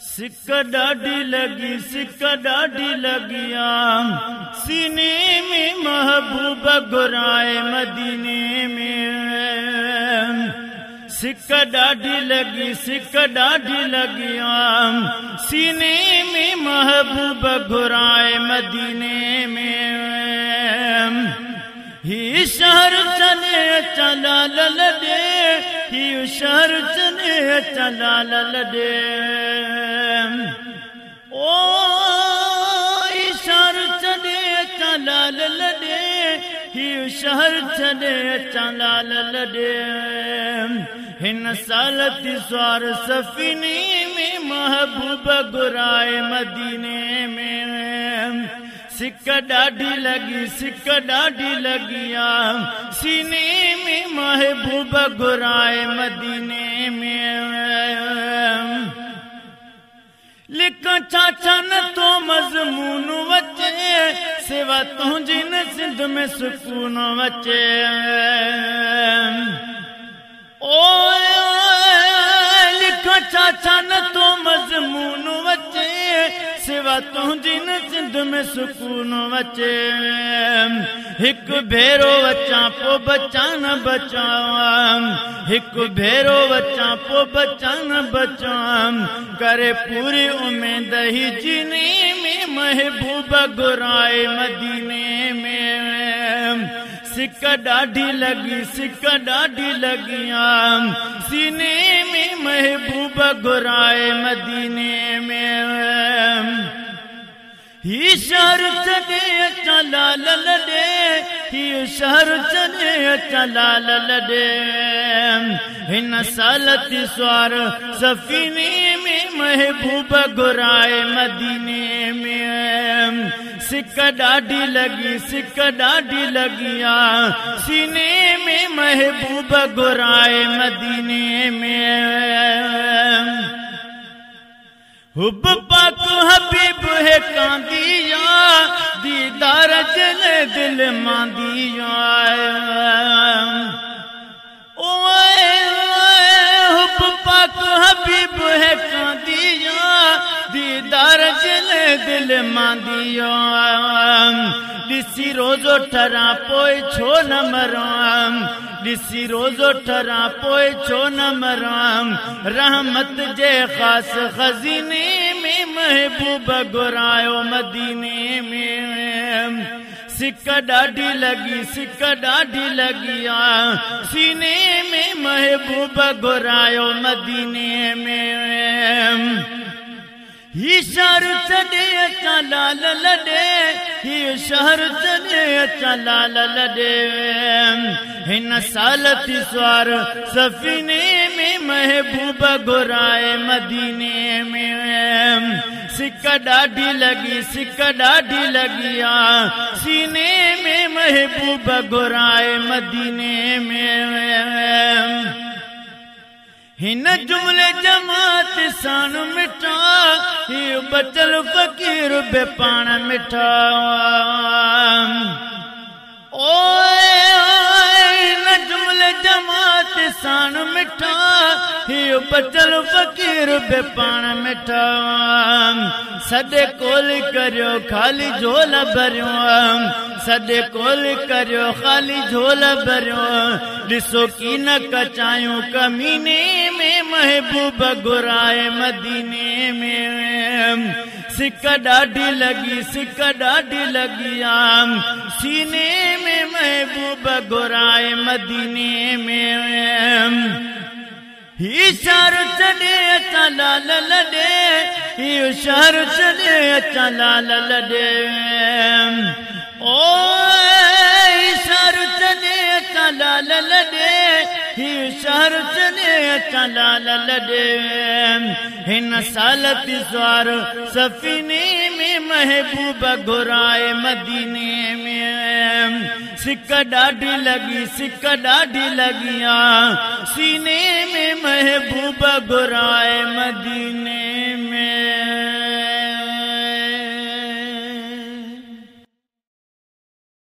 सिक ॾाढी लगी, सिक ॾाढी लगिया, सीने में महबूब घुराए मदीने में। सिक ॾाढी लगी, सिक ॾाढी लगिया, सीने में महबूब घुराए मदीने में। ही शहर चले चला ललडे, ही शहर चले चला ललडे। ओ शहर चले चला ललडे, ही शहर चले चला ललडे। हिन सालती स्वार सफीने में महबूब घुराए मदीने में। सिक ॾाढी लगी, सिक ॾाढी लगिया, सीने में महबूब घुराए मदीने में। लिख चाचा न तो मज़मून वचे, सिवा तुझी न सिंध में सुकून वचे। ओए लिख चाचा न तो मज़मून वचे, सिवा तुझी न सिंध में सुकून वचे। हिक भेरो वचा पो बचा न बचावां, हिक भेरो वचा पो बचा न बचावां। करे पूरी उम्मीद ही जीने में महबूब घुराए मदीने में। सिक ॾाढी लगी, सिक ॾाढी लगिया, सीने में महबूब घुराए मदीने में। ही शहर चले चला ललडे, ही शहर चले चला ललडे। हिन सालती स्वार सफीने में महबूब घुराए मदीने में। सिक ॾाढी लगी, सिक ॾाढी लगिया, सीने में महबूब घुराए मदीने में। हुब पाक हबीब है कांदिया, दीदार जले दिल मांदिया। ओए हुब पाक हबीब है कांदिया, दीदार जले दिल मांदिया। ॾिसी रोज़ो ठरा पोइ छो न मरां, ॾिसी रोज़ो ठरा पोइ छो न मरां। रहमत जे ख़ास खज़ीने में महबूब घुरायो मदीने में। सिक ॾाढी लगी, सिक ॾाढी लगिया, सीने में महबूब घुरायो मदीने में। ही शहर चले चला ललडे, ही शहर चले चला ललडे। हिन सालती स्वार सफीने में महबूब घुराए मदीने में। सिक ॾाढी लगी, सिक ॾाढी लगिया, सीने में महबूब घुराए मदीने में। हिन जुमले जमात सान मिठा, ही बचल फ़कीर बे पाण मिठा। ओए हिन जुमले जमात सान मिठा, ही बचल फ़कीर बे पाण मिठा। सॾे कोल करियो ख़ाली झोल भरियो, सॾे कोल करियो ख़ाली झोल भरियो। ॾिसो की न कचायूं कमीने में महबूब घुराए मदीने में। सिक ॾाढी लगी, सिक ॾाढी लगिया, सीने में महबूब घुराए मदीने में। ही शहर चले चला ललडे, ही शहर चले चला ललडे। ओ शहर चले चला ललडे, ही शहर चले चला ललडे। हिन सालती स्वार सफीने में महबूब घुराए मदीने में। सिक ॾाढी लगी, सिक ॾाढी लगिया, सीने में महबूब घुराए मदीने